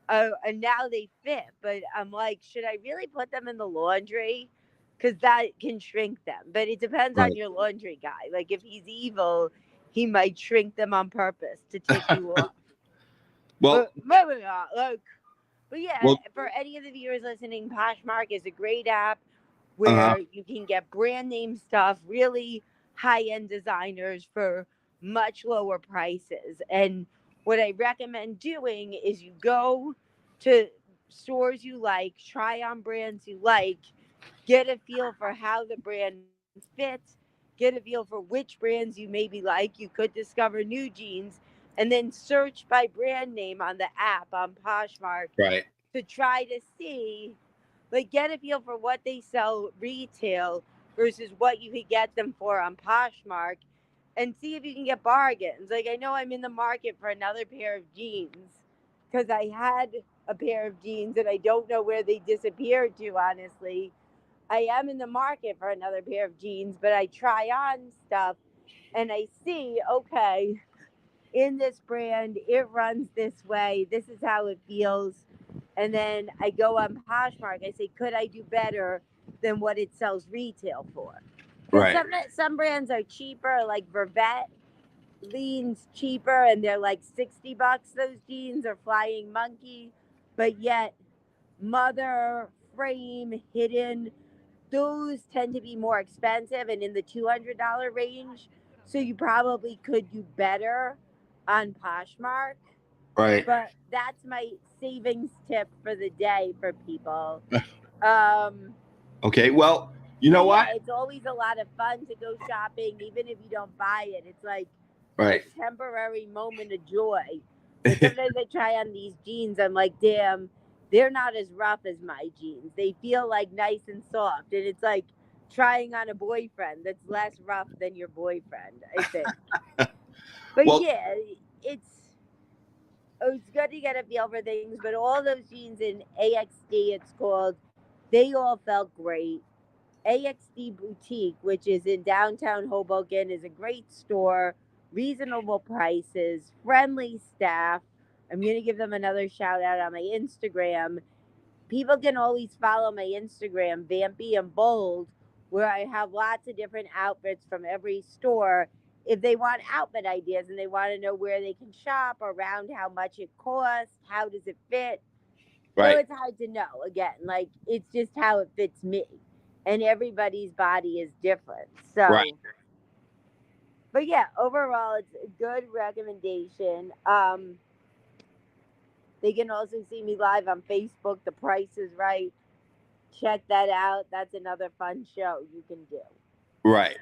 and now they fit. But I'm like, should I really put them in the laundry? Because that can shrink them. But it depends on your laundry guy. Like if he's evil, he might shrink them on purpose to tip you off. Well, but yeah, for any of the viewers listening, Poshmark is a great app where you can get brand name stuff, really high-end designers for much lower prices. And what I recommend doing is you go to stores you like, try on brands you like, get a feel for how the brand fits, get a feel for which brands you maybe like. You could discover new jeans and then search by brand name on the app on Poshmark to try to see, like, get a feel for what they sell retail versus what you could get them for on Poshmark and see if you can get bargains. Like, I know I'm in the market for another pair of jeans because I had a pair of jeans and I don't know where they disappeared to, honestly. I am in the market for another pair of jeans, but I try on stuff and I see, okay, in this brand, it runs this way. This is how it feels. And then I go on Poshmark. I say, could I do better than what it sells retail for? Because Right. some brands are cheaper, like Vervet leans cheaper, and they're like $60. Those jeans are Flying Monkey, but yet Mother, Frame, Hidden, those tend to be more expensive and in the $200 range. So you probably could do better on Poshmark. Right. But that's my savings tip for the day for people. Um, Okay. Well, you know what? Yeah, it's always a lot of fun to go shopping, even if you don't buy it. It's like Right. a temporary moment of joy. But sometimes I try on these jeans, I'm like, damn, they're not as rough as my jeans. They feel like nice and soft. And it's like trying on a boyfriend that's less rough than your boyfriend, I think. But Well- yeah, it's good to get a feel for things. But all those jeans in AXD, it's called, they all felt great. AXD Boutique, which is in downtown Hoboken, is a great store, reasonable prices, friendly staff. I'm going to give them another shout out on my Instagram. People can always follow my Instagram, Vampy and Bold, where I have lots of different outfits from every store. If they want outfit ideas and they want to know where they can shop, around how much it costs, how does it fit. Right. So it's hard to know. Again, like it's just how it fits me. And everybody's body is different. So, Right. But yeah, overall, it's a good recommendation. They can also see me live on Facebook. The Price is Right. Check that out. That's another fun show you can do. Right.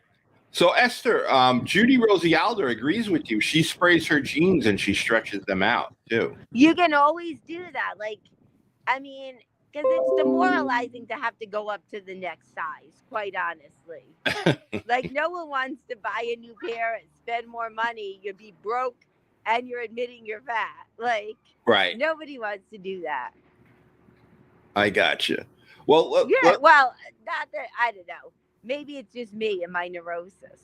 So Esther, Judy Rosie Alder agrees with you. She sprays her jeans and she stretches them out too. You can always do that. Like, I mean, because it's demoralizing to have to go up to the next size, quite honestly. Like, no one wants to buy a new pair and spend more money. You'd be broke and you're admitting you're fat. Like, Right. nobody wants to do that. I gotcha. Well, Yeah, well, not that, I don't know. Maybe it's just me and my neurosis.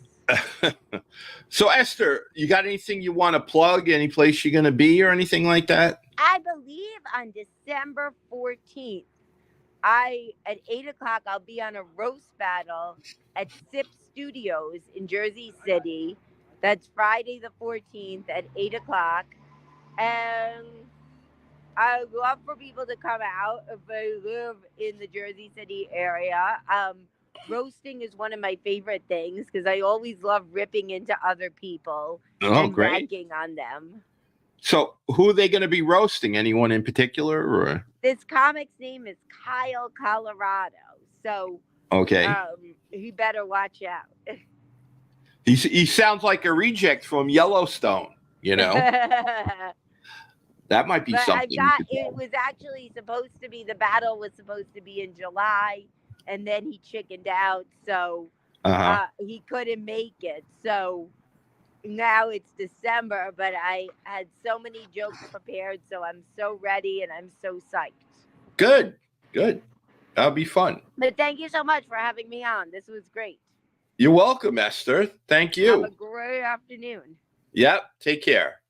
So Esther, you got anything you want to plug? Any place you're going to be or anything like that? I believe on December 14th, at 8 o'clock, I'll be on a roast battle at Sip Studios in Jersey City. That's Friday the 14th at 8 o'clock. And I would love for people to come out if they live in the Jersey City area. Roasting is one of my favorite things because I always love ripping into other people and great. ragging on them. So who are they going to be roasting? Anyone in particular? Or? This comic's name is Kyle Colorado. So Okay. he better watch out. He sounds like a reject from Yellowstone, you know? That might be But something. it was actually supposed to be, the battle was supposed to be in July, and then he chickened out, so he couldn't make it. So now it's December, but I had so many jokes prepared, so I'm so ready and I'm so psyched. Good. That'll be fun. But thank you so much for having me on. This was great. You're welcome, Esther. Thank you. Have a great afternoon. Yep. Take care.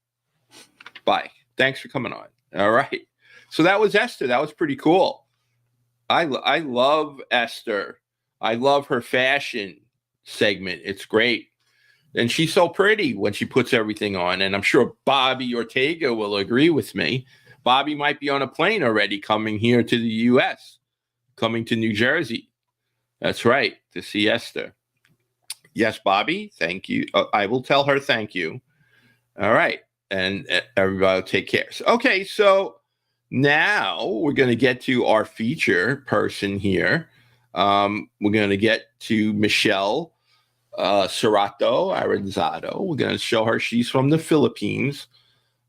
Bye. Thanks for coming on. All right. So that was Esther. That was pretty cool. I love Esther. I love her fashion segment. It's great. And she's so pretty when she puts everything on. And I'm sure Bobby Ortega will agree with me. Bobby might be on a plane already coming here to the U.S., coming to New Jersey. That's right, to see Esther. Yes, Bobby, thank you. I will tell her thank you. All right. And everybody will take care. Okay, so now we're going to get to our feature person here. We're going to get to Michelle Serrato Aranzado. We're going to show her she's from the Philippines.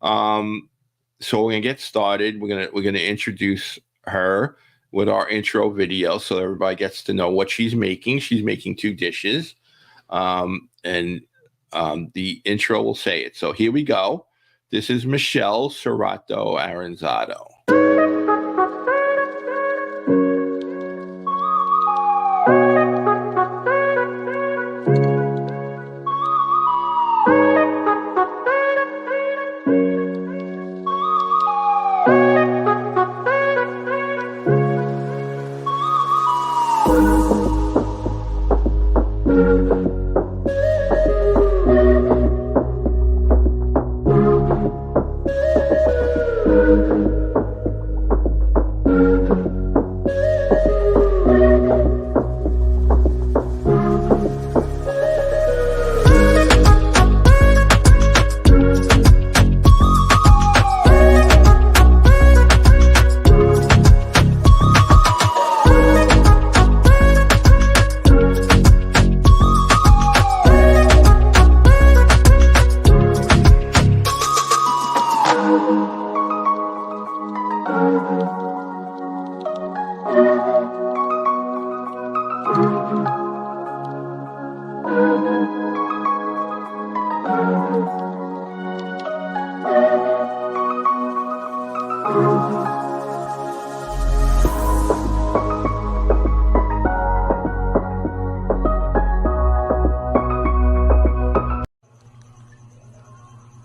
So we're going to get started. We're going to introduce her with our intro video so everybody gets to know what she's making. She's making 2 dishes. And the intro will say it. So here we go. This is Michelle Serrato Aranzado.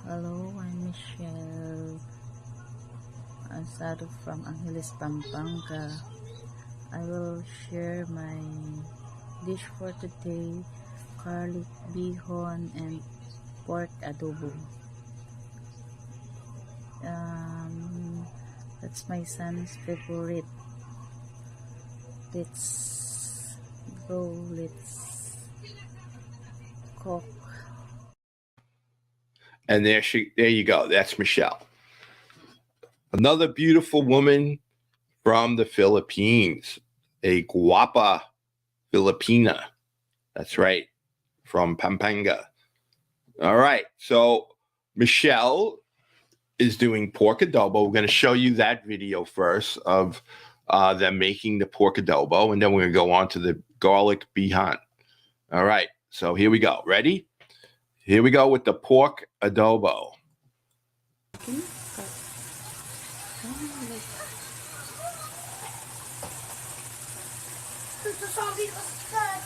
Hello, I'm Michelle Ansado from Angeles, Pampanga. I will share my dish for today, garlic bihon and pork adobo. That's my son's favorite. Let's go, let's cook. And there you go. That's Michelle. Another beautiful woman from the Philippines, a guapa Filipina. That's right, from Pampanga. All right, so Michelle is doing pork adobo. We're going to show you that video first of them making the pork adobo, and then we're going to go on to the garlic bihon. All right, so here we go. Ready? Here we go with the pork adobo.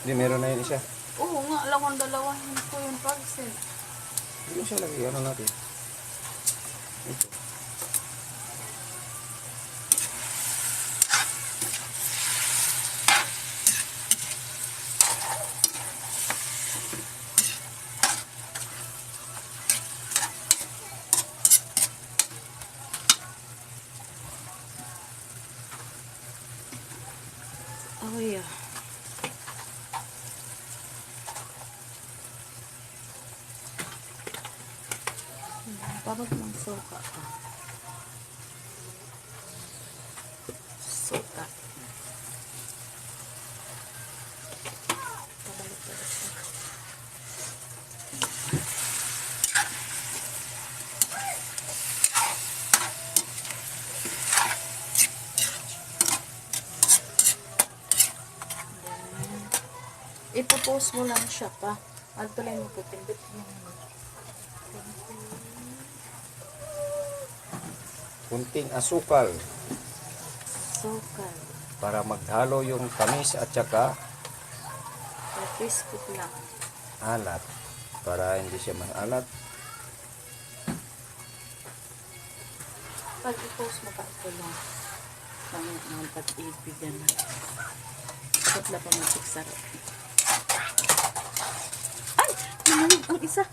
Hindi, meron na yun isa. Oo nga, alam dalawahin ko yung parcel. Hindi siya lagi, ano natin. Ito. Oh yeah. Babag ng suka pa. Suka. Pabalik pa siya. Ipopost mo lang siya pa. At tuloy mo po, pindot mo. Kunting asukal Suka. para maghalo yung tamis at saka Crispy lang. alat. Para hindi siya maalat. Pag i-post mo pa ito lang. Ang pag-ibigan na. Dapat na pa mag-sarap. Ay! Namalog ang isa.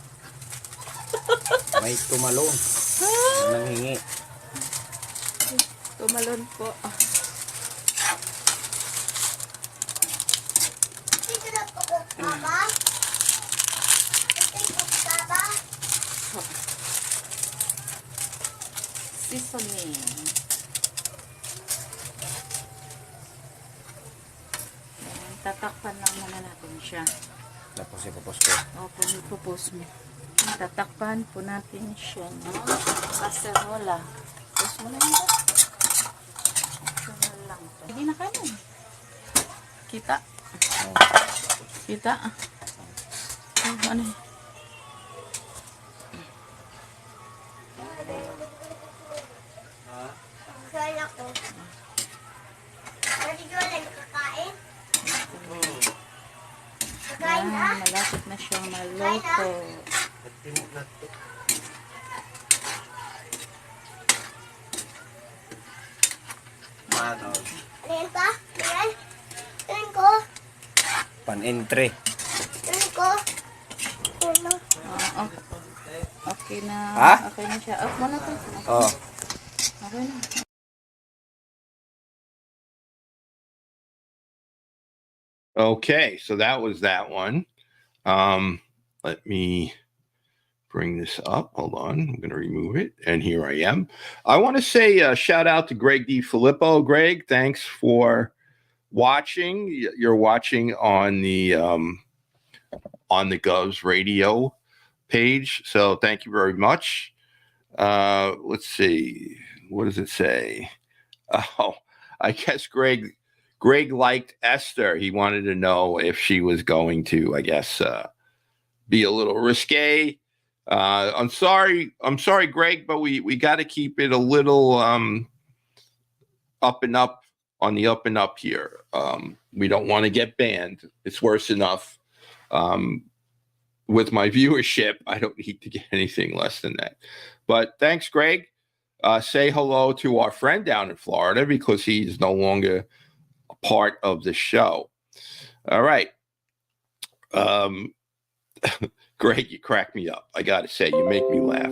May tumalon. Nanghingi. Tumalon po. Seasoning. Ayan, tatakpan lang muna natin siya. Tapos ipapos ko. Opo, ipopos mo. Tatakpan po natin siya ng kaserola. Tapos mo na yun. Optional lang to. Hindi na kanin. Kita. Kita. Oh, ano yun? Kaya ko. Pwede ko lang kakain? Kakain na? Ayan, malapit na siyang maluto. Ano? Ayan pa? Ayan. Ayan ko. Pan-entry. Ano ko? Ano? Okay na. Ha? Okay na siya. Off mo na to. Oh. Okay na. Okay, so that was that one. Let me bring this up. Hold on. I'm going to remove it. And here I am. I want to say shout out to Greg DiFilippo. Greg, thanks for watching. You're watching on the Govs radio page. So thank you very much. Let's see. What does it say? Oh, I guess Greg liked Esther. He wanted to know if she was going to, I guess, be a little risque. I'm sorry, Greg, but we got to keep it a little up and up on the up and up here. We don't want to get banned. It's worse enough. With my viewership, I don't need to get anything less than that. But thanks, Greg. Say hello to our friend down in Florida because he's no longer a part of the show. All right. Greg, you crack me up. I got to say, you make me laugh.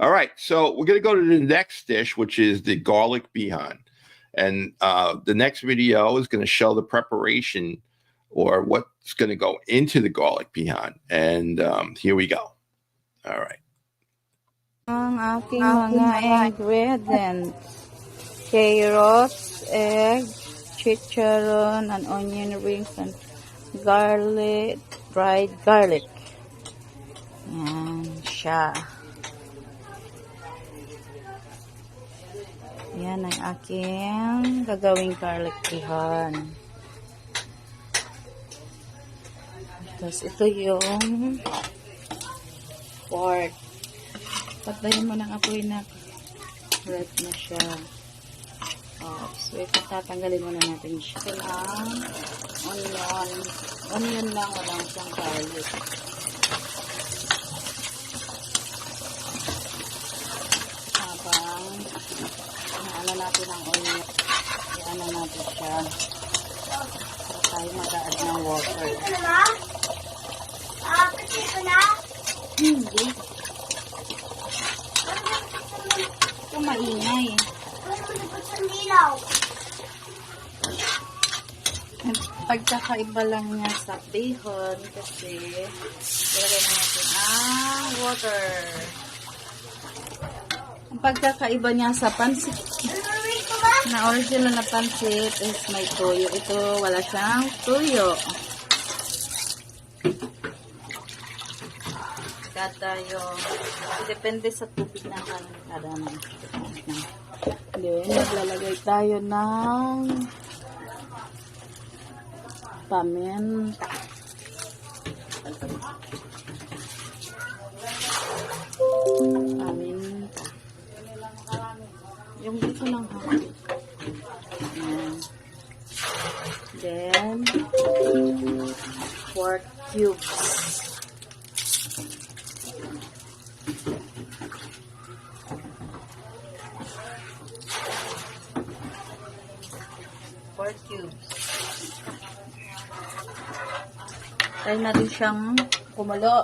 All right. So we're going to go to the next dish, which is the garlic bihan. And the next video is going to show the preparation or what's going to go into the garlic bihan. And here we go. All right. Ang aking mga ingredients. Carrots, egg, chicharon, and onion rings, and garlic, dried garlic. Yan siya. Yan ang aking gagawing garlic bihan. Tapos ito yung pork. Patayin mo ng apoy na red na siya. So ito tatanggalin muna natin siya. Ito lang onion lang, walang siyang garlic. Habang ano natin ang onion, ano natin siya. So tayo mag-add ng water. Ito na ba? Pati ko na? Hindi. Ito maingay. Ano mo nagpag sa dilaw? Pagkakaiba lang niya sa bihon kasi ilagay na natin ang water. Ang pagkakaiba niya sa pansit Ano ko ba? na original na pansit is may toyo. Ito wala siyang toyo. Kada yung depende sa tubig na kada naman. Then maglalagay tayo ng paminta. Paminta. Yung dito lang ha. Ayan. Then pork cubes. Pork cubes. Try natin siyang kumulo.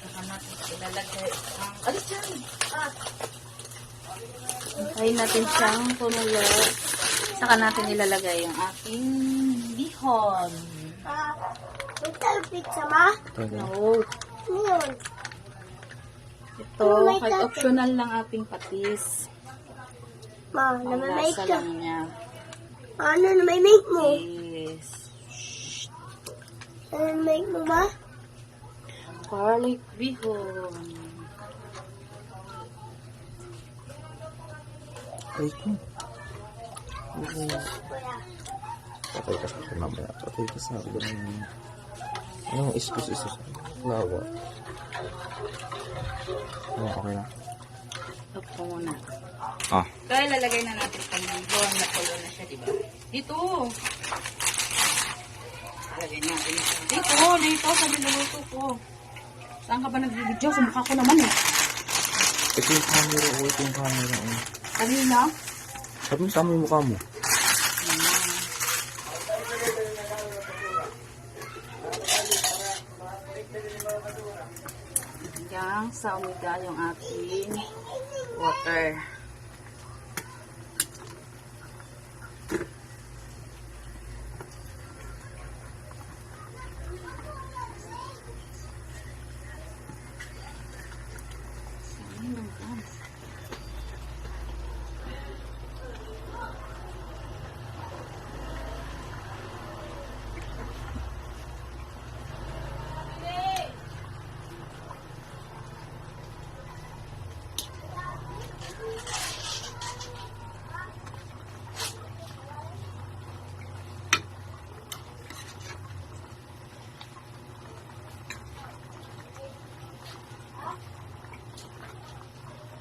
Saka natin ilalagay ang... Alis dyan! Try natin siyang kumulo. Saka natin ilalagay yung ating bihon. Magtalpit sa ma? No. Ano yun? Ito, kahit optional lang ating patis. Ma, Ang namamake lasa ka. lang niya. Ano namamake mo? Yes. Ano namamake mo ba? Garlic bihon. Ay ko. Patay ka sa akin mamaya. Patay ka sa akin. Ano, iskus. Lawa. Okay na. Stop ko muna. Ah. Kaya lalagay na natin sa bihon. Nakulo na siya, diba? Dito. Lalagay natin. Dito. Sa niluluto ko. Saan ka ba nagbibidyo? Sa mukha ko naman eh. Ito yung camera. Ito yung camera. Kanina? Sabi mo sa amin yung mukha mo. hanggang sa umiga yung ating water.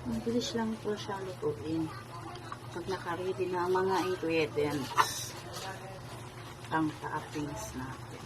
Mabilis lang po siyang lutuin. Pag naka-ready na ang mga ingredients, ang toppings natin.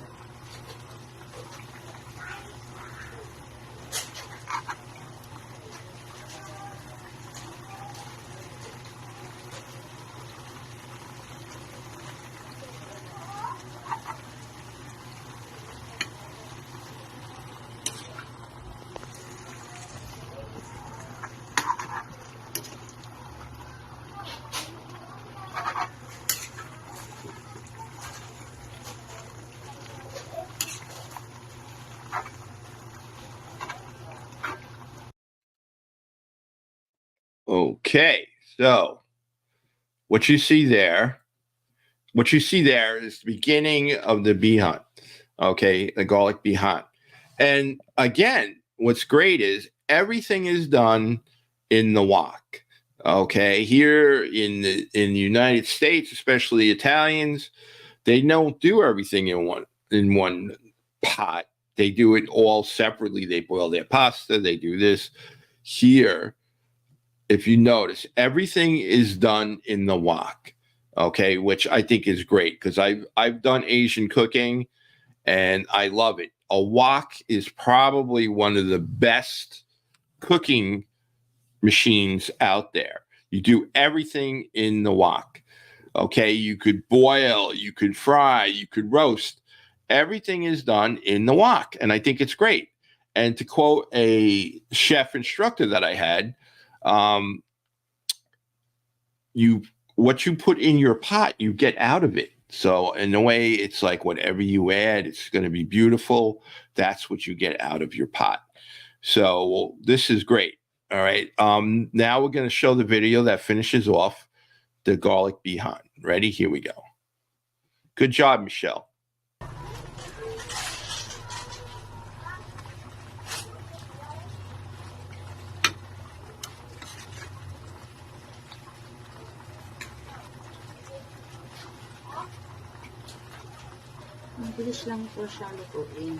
Okay, so what you see there is the beginning of the bihon. Okay, the garlic bihon. And again, what's great is everything is done in the wok. Okay, here in the United States, especially Italians, they don't do everything in one pot. They do it all separately. They boil their pasta. They do this. Here, if you notice, everything is done in the wok. Okay, which I think is great because I've done Asian cooking and I love it. A wok is probably one of the best cooking machines out there. You do everything in the wok. Okay, you could boil, you could fry, you could roast. Everything is done in the wok, and I think it's great. And to quote a chef instructor that I had, what you put in your pot, you get out of it. So in a way, it's like whatever you add, it's going to be beautiful. That's what you get out of your pot. So this is great. All right. Now we're going to show the video that finishes off the garlic bihon. Ready? Here we go. Good job, Michelle. Mabilis lang po siyang lutuin.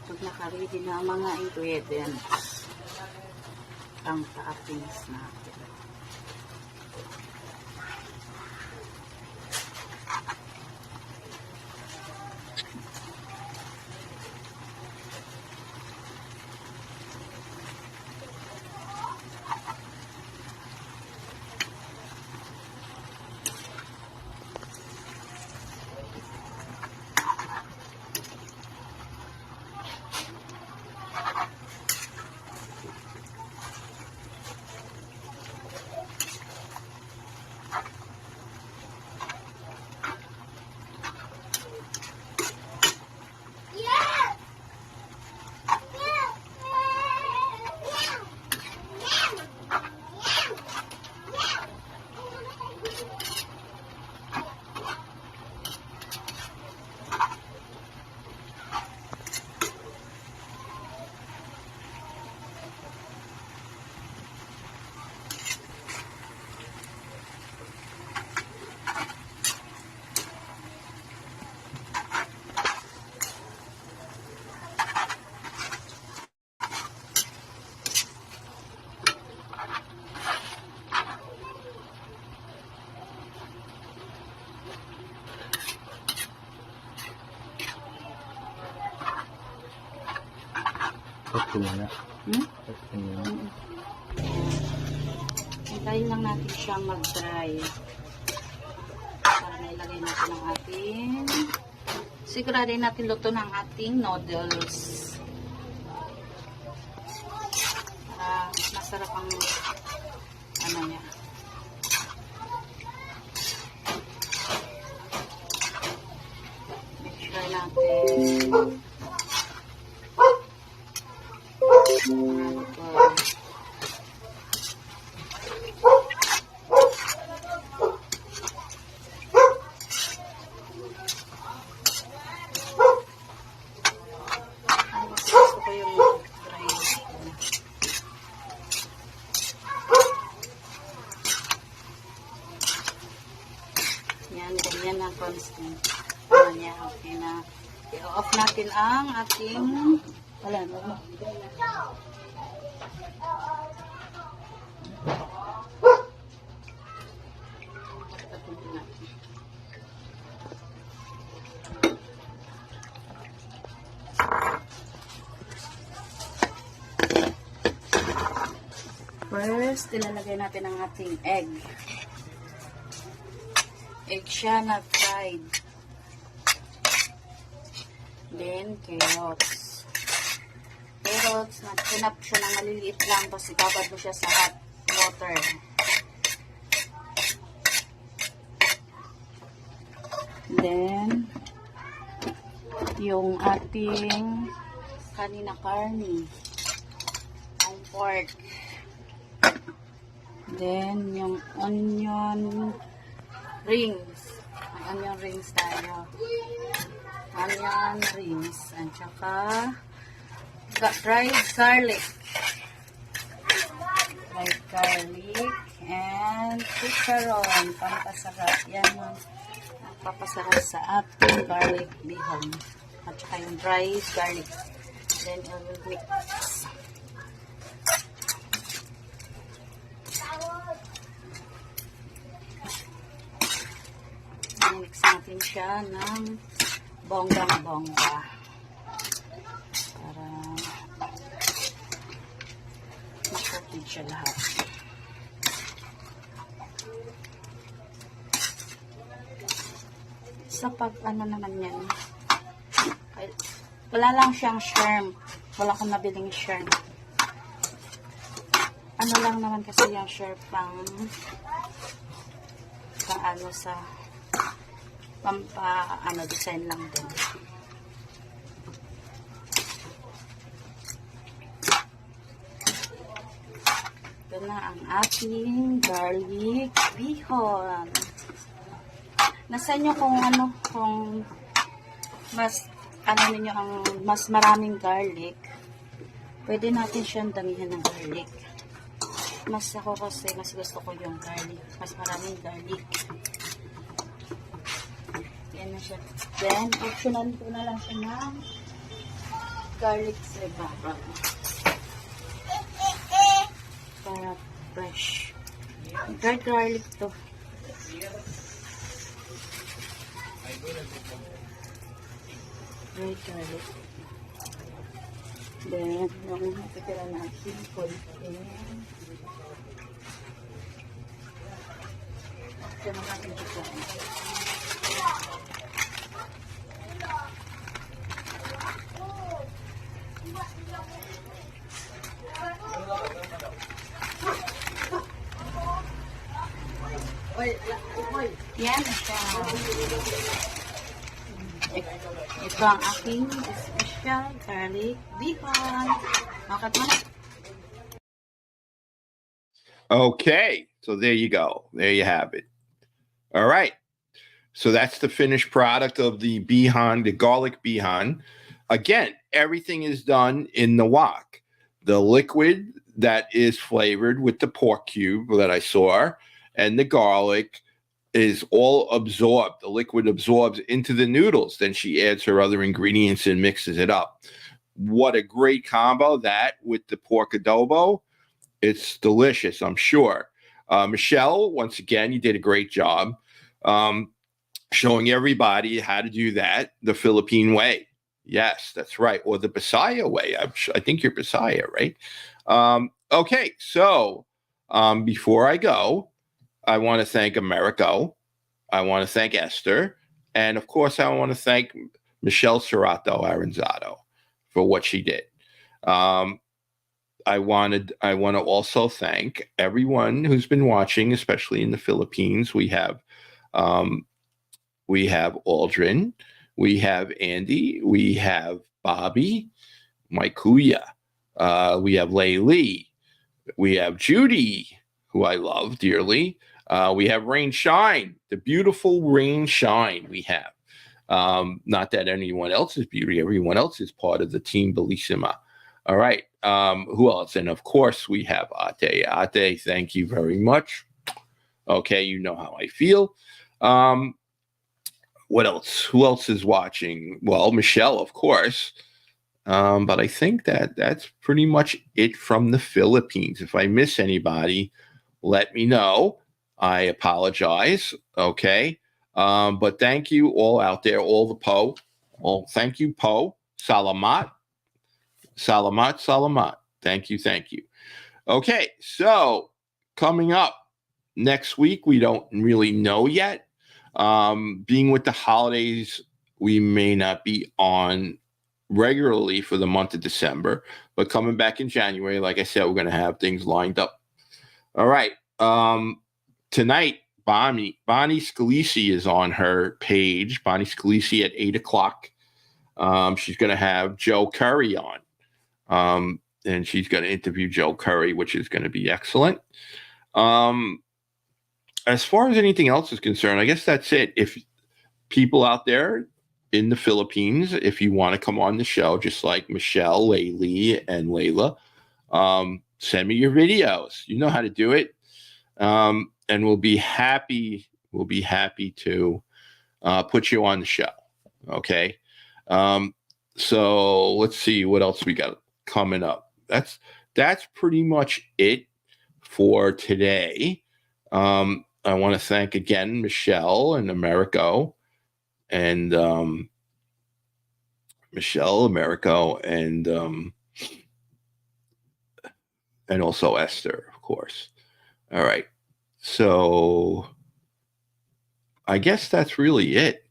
Pag naka-ready na ang mga ingredients, ang toppings natin. Okay na. Okay na. Hintayin lang natin siyang mag-dry. Para nailagay natin ang ating, siguraduhin natin luto ng ating noodles. masarap ang ano niya. Make sure natin. Gusto ko yung dry. Yan, ganyan na constant. Ano niya, okay na. I-off natin ang ating wala. First, ilalagay natin ang ating egg. Egg siya na fried. Then, carrots. Carrots, nag-tinap siya ng maliliit lang, tapos ibabad mo siya sa hot water. Then, yung ating kanina karni, ang pork. Then, yung onion rings. May onion rings tayo. Onion rings. At saka, dried garlic. Dried garlic. And chicharon. Pampasarap. Yan yung papasarap sa ating garlic bihon. At saka yung dried garlic. Then, I will mix. Mix natin siya ng bonggang-bongga. Para makapit siya lahat. Sa pag ano naman yan, wala lang siyang shrimp. Wala akong nabiling shrimp. Ano lang naman kasi yung shrimp pang ano sa ano design lang din. Ito na ang ating garlic bihon. Nasa inyo kung ano, kung mas ano niyo ang mas maraming garlic, pwede natin siyang damihan ng garlic. Mas ako kasi mas gusto ko yung garlic, mas maraming garlic. Yan na siya. Then, optional ko na lang siya ng garlic sa ibabaw. Para fresh. Dried garlic to. Dried garlic. Then, yung natitira natin, konti. Ito na natin ito. Yan siya. Ito ang aking special garlic bihon. Makat mo na. Okay, so there you go. There you have it. All right. So that's the finished product of the bihon, the garlic bihon. Again, everything is done in the wok. The liquid that is flavored with the pork cube that I saw and the garlic is all absorbed. The liquid absorbs into the noodles. Then she adds her other ingredients and mixes it up. What a great combo that with the pork adobo. It's delicious, I'm sure. Michelle, once again, you did a great job showing everybody how to do that the Philippine way. Yes, that's right. Or the Bisaya way. I think you're Bisaya, right? Okay, so before I go, I want to thank Americo. I want to thank Esther. And, of course, I want to thank Michelle Serrato Aranzato for what she did. I want to also thank everyone who's been watching, especially in the Philippines. We have Aldrin, we have Andy, we have Bobby, Mike Kuya, we have Laylee, we have Judy, who I love dearly. We have Rain Shine, the beautiful Rain Shine we have. Not that anyone else is beauty, everyone else is part of the team Bellissima. All right. Who else? And of course, we have Ate. Ate, thank you very much. Okay, you know how I feel. What else? Who else is watching? Well, Michelle, of course. But I think that's pretty much it from the Philippines. If I miss anybody, let me know. I apologize. Okay. But thank you all out there, all the Poe. Thank you, Poe. Salamat. Salamat, salamat. Thank you, thank you. Okay, so coming up next week, we don't really know yet. Being with the holidays, we may not be on regularly for the month of December, but coming back in January, like I said, we're going to have things lined up. All right. Tonight, Bonnie Scalisi is on her page, Bonnie Scalisi at 8:00. She's going to have Joe Curry on. And she's going to interview Joe Curry, which is going to be excellent. As far as anything else is concerned, I guess that's it. If people out there in the Philippines, if you want to come on the show, just like Michelle, Laylee, and Layla, send me your videos. You know how to do it. And we'll be happy to put you on the show. Okay. So let's see what else we got coming up. That's pretty much it for today. I want to thank again Michelle and Americo and and also Esther, of course. All right. So I guess that's really it.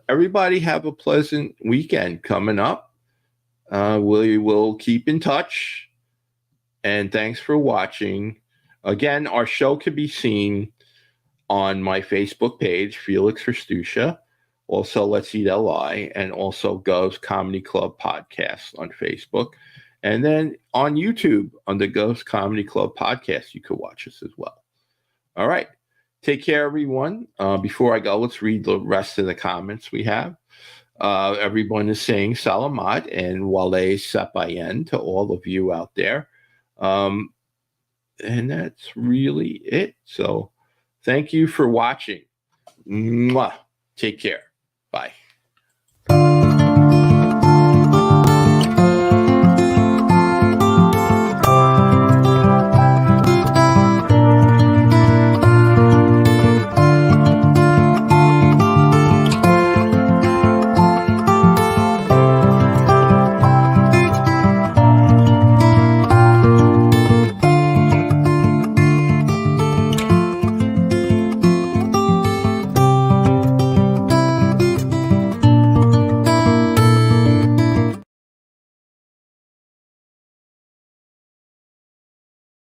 Everybody have a pleasant weekend coming up. We will keep in touch. And thanks for watching. Again, our show can be seen on my Facebook page, Felix Restucia. Also, Let's Eat LI, and also Gov's Comedy Club Podcast on Facebook. And then on YouTube, on the Gov's Comedy Club Podcast, you could watch us as well. All right. Take care, everyone. Before I go, let's read the rest of the comments we have. Everyone is saying Salamat and Wale Sapayen to all of you out there. And that's really it. So thank you for watching. Mwah. Take care. Bye.